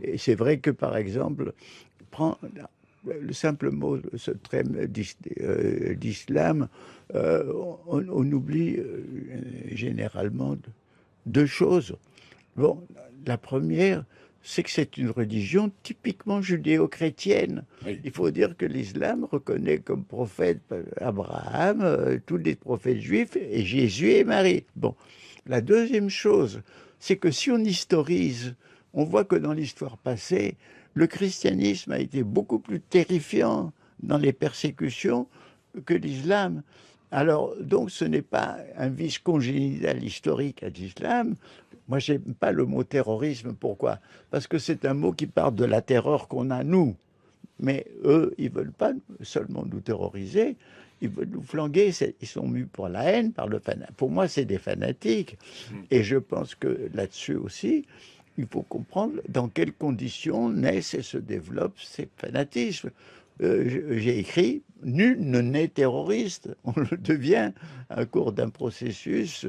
Et c'est vrai que, par exemple, prends le simple mot, ce terme d'islam, on oublie généralement deux choses. Bon, la première, c'est que c'est une religion typiquement judéo-chrétienne. Oui. Il faut dire que l'islam reconnaît comme prophète Abraham, tous les prophètes juifs, et Jésus et Marie. Bon, la deuxième chose, c'est que si on historise, on voit que dans l'histoire passée, le christianisme a été beaucoup plus terrifiant dans les persécutions que l'islam. Alors, donc, ce n'est pas un vice congénital historique à l'islam. Moi, j'aime pas le mot terrorisme. Pourquoi? Parce que c'est un mot qui parle de la terreur qu'on a, nous. Mais eux, ils veulent pas seulement nous terroriser, ils veulent nous flanquer. Ils sont mus pour la haine, par le fanatisme. Pour moi, c'est des fanatiques. Et je pense que là-dessus aussi, il faut comprendre dans quelles conditions naissent et se développent ces fanatismes. J'ai écrit nul ne naît terroriste, on le devient à cours d'un processus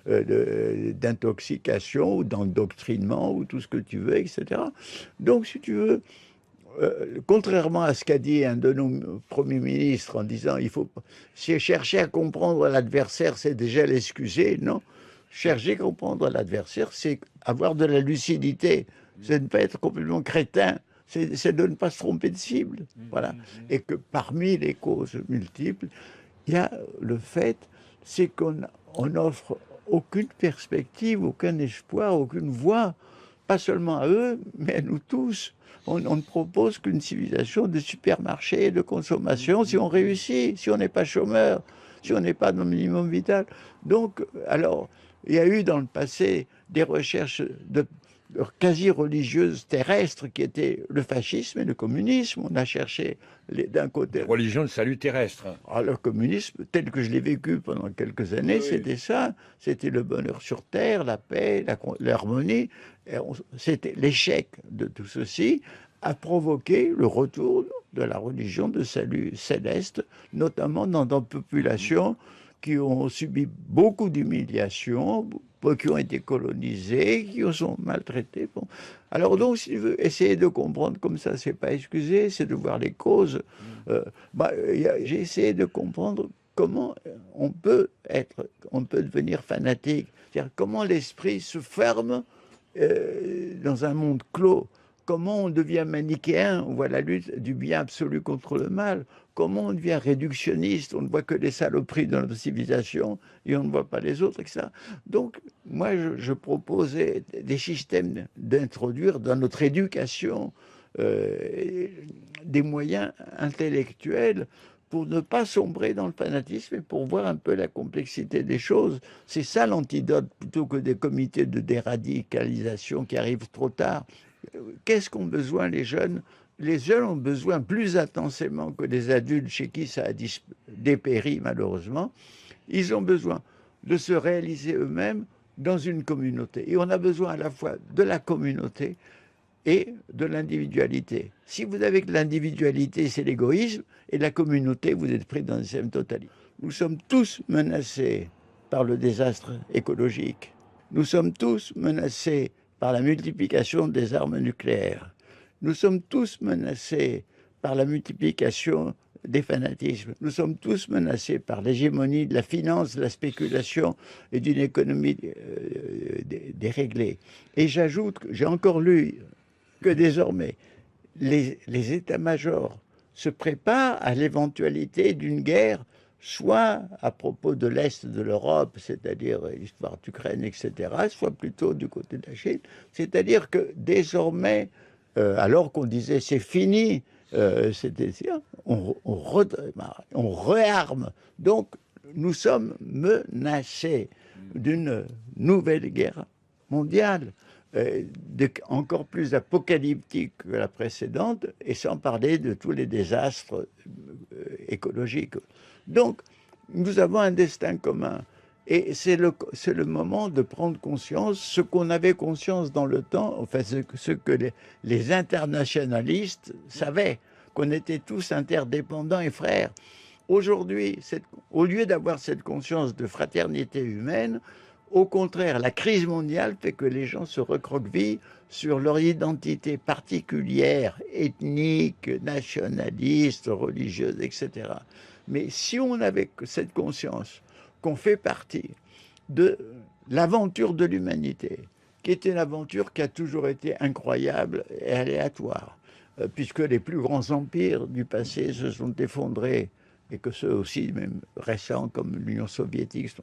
d'intoxication ou d'endoctrinement ou tout ce que tu veux, etc. Donc, si tu veux, contrairement à ce qu'a dit un de nos premiers ministres en disant il faut si chercher à comprendre l'adversaire, c'est déjà l'excuser, non. Chercher à comprendre l'adversaire, c'est avoir de la lucidité, c'est ne pas être complètement crétin, c'est de ne pas se tromper de cible. Voilà. Et que parmi les causes multiples, il y a le fait, c'est qu'on offre aucune perspective, aucun espoir, aucune voie, pas seulement à eux, mais à nous tous. On ne propose qu'une civilisation de supermarché et de consommation si on réussit, si on n'est pas chômeur, si on n'est pas dans le minimum vital. Donc, alors, il y a eu dans le passé des recherches de quasi-religieuses terrestres qui étaient le fascisme et le communisme. On a cherché d'un côté. Des religions de salut terrestre. Ah, le communisme, tel que je l'ai vécu pendant quelques années, Oui. c'était ça. C'était le bonheur sur terre, la paix, l'harmonie. C'était l'échec de tout ceci a provoqué le retour de la religion de salut céleste, notamment dans des populations qui ont subi beaucoup d'humiliations, qui ont été colonisées, qui sont maltraitées. Bon. Alors donc, si tu veux essayer de comprendre comme ça, c'est pas excuser, c'est de voir les causes. J'ai essayé de comprendre comment on peut devenir fanatique, c'est-à-dire comment l'esprit se ferme dans un monde clos. Comment on devient manichéen, on voit la lutte du bien absolu contre le mal. Comment on devient réductionniste, on ne voit que les saloperies de notre civilisation et on ne voit pas les autres, etc. Donc, moi, je proposais des systèmes d'introduire dans notre éducation des moyens intellectuels pour ne pas sombrer dans le fanatisme et pour voir un peu la complexité des choses. C'est ça l'antidote, plutôt que des comités de déradicalisation qui arrivent trop tard. Qu'est-ce qu'ont besoin les jeunes? Les jeunes ont besoin plus intensément que les adultes chez qui ça a dépéri malheureusement. Ils ont besoin de se réaliser eux-mêmes dans une communauté. Et on a besoin à la fois de la communauté et de l'individualité. Si vous avez que l'individualité, c'est l'égoïsme, et la communauté, vous êtes pris dans le système totalitaire. Nous sommes tous menacés par le désastre écologique. Nous sommes tous menacés par la multiplication des armes nucléaires. Nous sommes tous menacés par la multiplication des fanatismes. Nous sommes tous menacés par l'hégémonie de la finance, de la spéculation et d'une économie déréglée. Et j'ajoute que j'ai encore lu que désormais, les états-majors se préparent à l'éventualité d'une guerre, soit à propos de l'Est de l'Europe, c'est-à-dire l'histoire d'Ukraine, etc., soit plutôt du côté de la Chine. C'est-à-dire que désormais, alors qu'on disait c'est fini, on réarme. Donc, nous sommes menacés d'une nouvelle guerre mondiale. Encore plus apocalyptique que la précédente, et sans parler de tous les désastres écologiques. Donc, nous avons un destin commun. Et c'est le moment de prendre conscience, ce qu'on avait conscience dans le temps, enfin ce que les internationalistes savaient, qu'on était tous interdépendants et frères. Aujourd'hui, au lieu d'avoir cette conscience de fraternité humaine, Au contraire, la crise mondiale fait que les gens se recroquevillent sur leur identité particulière, ethnique, nationaliste, religieuse, etc. Mais si on avait cette conscience qu'on fait partie de l'aventure de l'humanité, qui est une aventure qui a toujours été incroyable et aléatoire, puisque les plus grands empires du passé se sont effondrés, et que ceux aussi, même récents, comme l'Union soviétique, sont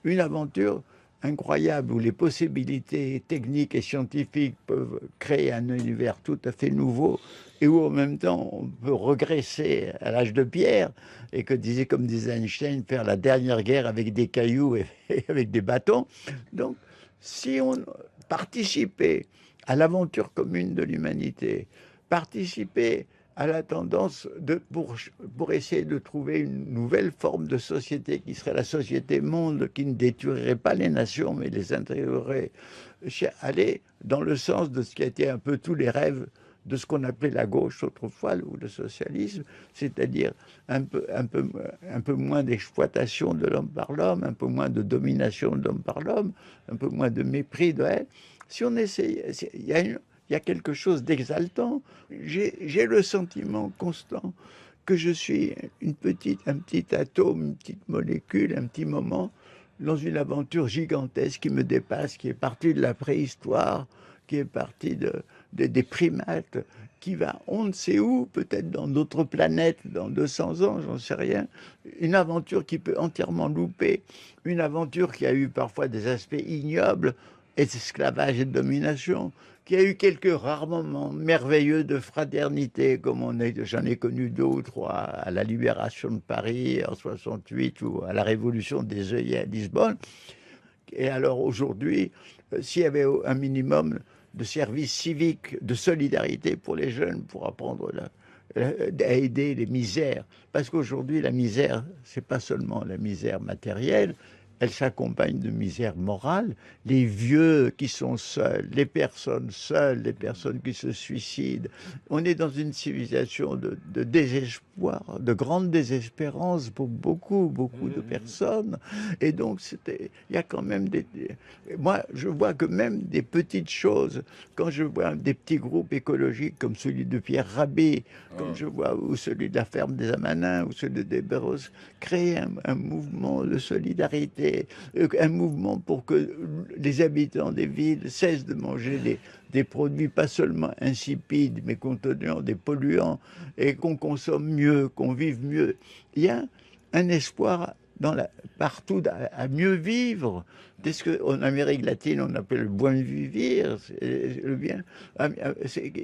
une aventure incroyable où les possibilités techniques et scientifiques peuvent créer un univers tout à fait nouveau et où en même temps on peut regresser à l'âge de pierre et que disait, comme disait Einstein, faire la dernière guerre avec des cailloux et avec des bâtons. Donc si on participait à l'aventure commune de l'humanité, participait à la tendance pour essayer de trouver une nouvelle forme de société qui serait la société monde, qui ne détruirait pas les nations mais les intégrerait, aller dans le sens de ce qui a été un peu tous les rêves de ce qu'on appelait la gauche autrefois, ou le socialisme, c'est-à-dire un peu moins d'exploitation de l'homme par l'homme, un peu moins de domination de l'homme par l'homme, un peu moins de mépris de elle. Si on essaye, il y a quelque chose d'exaltant. J'ai le sentiment constant que je suis un petit atome, une petite molécule, un petit moment dans une aventure gigantesque qui me dépasse, qui est partie de la préhistoire, qui est partie des primates, qui va on ne sait où, peut-être dans d'autres planètes, dans 200 ans, j'en sais rien. Une aventure qui peut entièrement louper, une aventure qui a eu parfois des aspects ignobles, esclavage et de domination, qui a eu quelques rares moments merveilleux de fraternité, comme j'en ai connu 2 ou 3 à la libération de Paris en 68 ou à la révolution des œillets à Lisbonne. Et alors aujourd'hui, s'il y avait un minimum de service civique, de solidarité pour les jeunes, pour apprendre à aider les misères, parce qu'aujourd'hui la misère, c'est pas seulement la misère matérielle, elle s'accompagne de misère morale. Les vieux qui sont seuls, les personnes seules, les personnes qui se suicident. On est dans une civilisation de désespoir, de grande désespérance pour beaucoup de personnes. Et donc, il y a quand même moi, je vois que même des petites choses, quand je vois des petits groupes écologiques comme celui de Pierre Rabhi, comme je vois, ou celui de la ferme des Amanins, ou celui de Béros, créer un mouvement de solidarité, un mouvement pour que les habitants des villes cessent de manger des produits pas seulement insipides, mais contenant des polluants, et qu'on consomme mieux, qu'on vive mieux. Il y a un espoir partout à mieux vivre. C'est ce qu'en Amérique latine on appelle le buen vivir, le bien,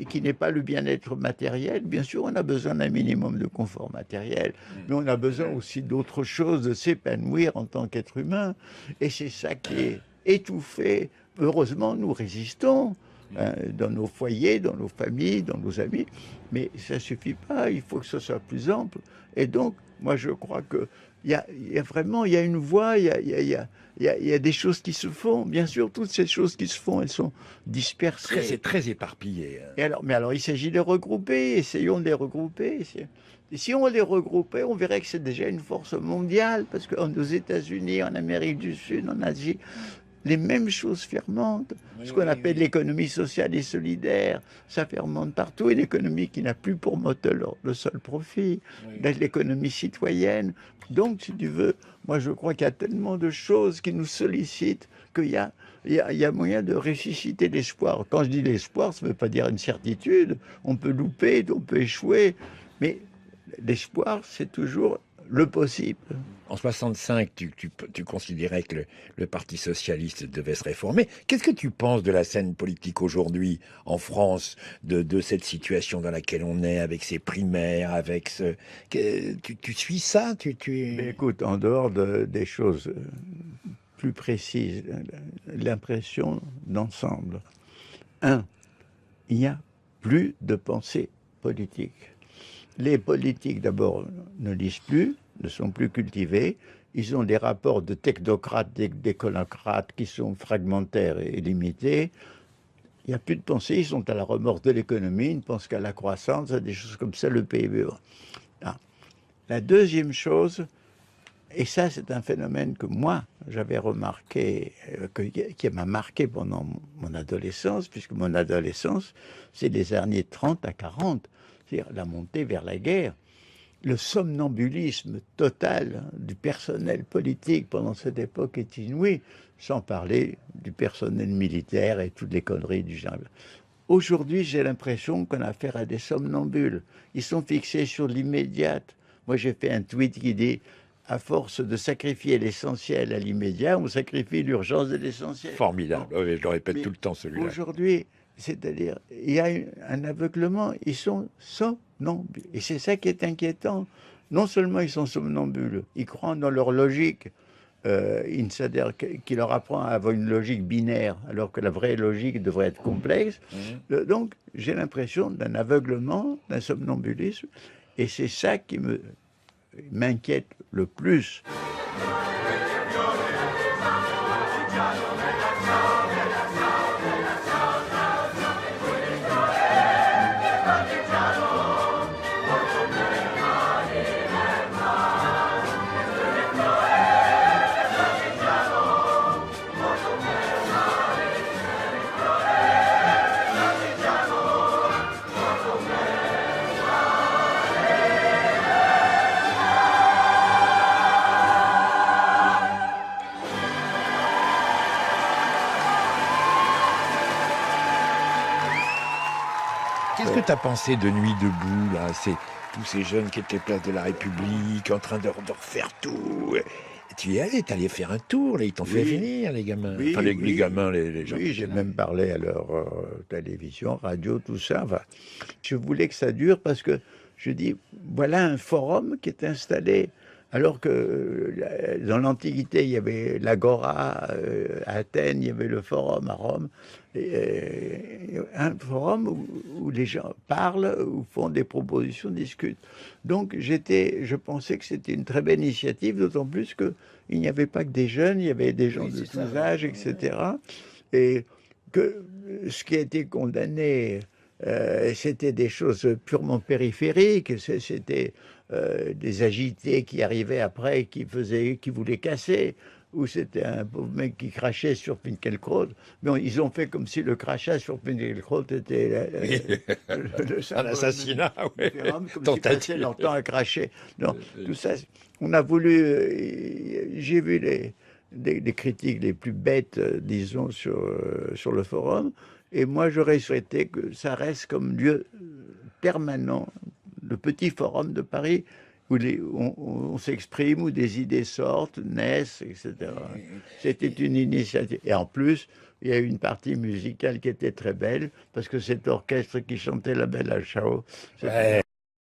qui n'est pas le bien-être matériel. Bien sûr, on a besoin d'un minimum de confort matériel, mais on a besoin aussi d'autre chose, de s'épanouir en tant qu'être humain. Et c'est ça qui est étouffé. Heureusement, nous résistons. Dans nos foyers, dans nos familles, dans nos amis, mais ça suffit pas, il faut que ce soit plus ample. Et donc, moi je crois que il y a vraiment, il y a une voie, il y a des choses qui se font. Bien sûr, toutes ces choses qui se font, elles sont dispersées. C'est très éparpillé. Mais alors, il s'agit de les regrouper. Essayons de les regrouper. Et si on les regroupait, on verrait que c'est déjà une force mondiale, parce qu'aux États-Unis, en Amérique du Sud, en Asie, les mêmes choses fermentent. Ce qu'on appelle l'économie sociale et solidaire, ça fermente partout. Une économie qui n'a plus pour moteur le seul profit, l'économie citoyenne. Donc, si tu veux, moi je crois qu'il y a tellement de choses qui nous sollicitent qu'il y a moyen de ressusciter l'espoir. Quand je dis l'espoir, ça ne veut pas dire une certitude. On peut louper, on peut échouer, mais l'espoir, c'est toujours le possible. En 65, tu considérais que le Parti socialiste devait se réformer. Qu'est-ce que tu penses de la scène politique aujourd'hui en France, de cette situation dans laquelle on est, avec ces primaires, avec ce... Tu suis ça Mais écoute, en dehors des choses plus précises, l'impression d'ensemble. Il n'y a plus de pensée politique. Les politiques, d'abord, ne lisent plus, ne sont plus cultivés. Ils ont des rapports de technocrates, d'éconocrates qui sont fragmentaires et limités. Il n'y a plus de pensée, ils sont à la remorque de l'économie, ils ne pensent qu'à la croissance, à des choses comme ça, le PIB. La deuxième chose, Et ça, c'est un phénomène que moi, j'avais remarqué, qui m'a marqué pendant mon adolescence, puisque mon adolescence, c'est les années 30 à 40, c'est-à-dire la montée vers la guerre. Le somnambulisme total du personnel politique pendant cette époque est inouï, sans parler du personnel militaire et toutes les conneries du genre. Aujourd'hui, j'ai l'impression qu'on a affaire à des somnambules. Ils sont fixés sur l'immédiate. Moi, j'ai fait un tweet qui dit « À force de sacrifier l'essentiel à l'immédiat, on sacrifie l'urgence de l'essentiel. » Formidable. Bon. Oui, je le répète Mais tout le temps, celui-là. aujourd'hui, c'est-à-dire, il y a un aveuglement, ils sont somnambules. Et c'est ça qui est inquiétant. Non seulement ils sont somnambules, ils croient dans leur logique, c'est-à-dire qui leur apprend à avoir une logique binaire, alors que la vraie logique devrait être complexe. Donc, j'ai l'impression d'un aveuglement, d'un somnambulisme, et c'est ça qui m'inquiète le plus. Qu'est-ce que tu as pensé de Nuit debout, là? C'est tous ces jeunes qui étaient place de la République, en train de refaire tout. Tu y es allé, t'allais faire un tour, là, ils t'ont fait venir, les gamins. Oui, Enfin, les oui. gamins, les gens. Oui, j'ai même parlé à leur télévision, radio, tout ça. Enfin, je voulais que ça dure parce que je dis, voilà un forum qui est installé. Alors que dans l'Antiquité, il y avait l'Agora à Athènes, il y avait le forum à Rome. Un forum où les gens parlent, où font des propositions, discutent. Donc je pensais que c'était une très belle initiative, d'autant plus qu'il n'y avait pas que des jeunes, il y avait des gens de tous âges, etc. Et que ce qui a été condamné, c'était des choses purement périphériques, c'était des agités qui arrivaient après, et qui voulaient casser, ou c'était un pauvre mec qui crachait sur Finkielkraut. Bon, ils ont fait comme si le crachat sur Finkielkraut était Un assassinat, oui. Comme s'ils passaient leur temps à cracher. Non, tout ça, on a voulu... j'ai vu des critiques les plus bêtes, disons, sur le forum, et moi j'aurais souhaité que ça reste comme lieu permanent, le petit forum de Paris, où on s'exprime, où des idées sortent, naissent, etc. C'était une initiative. Et en plus, il y a eu une partie musicale qui était très belle, parce que cet orchestre qui chantait La Bella Ciao,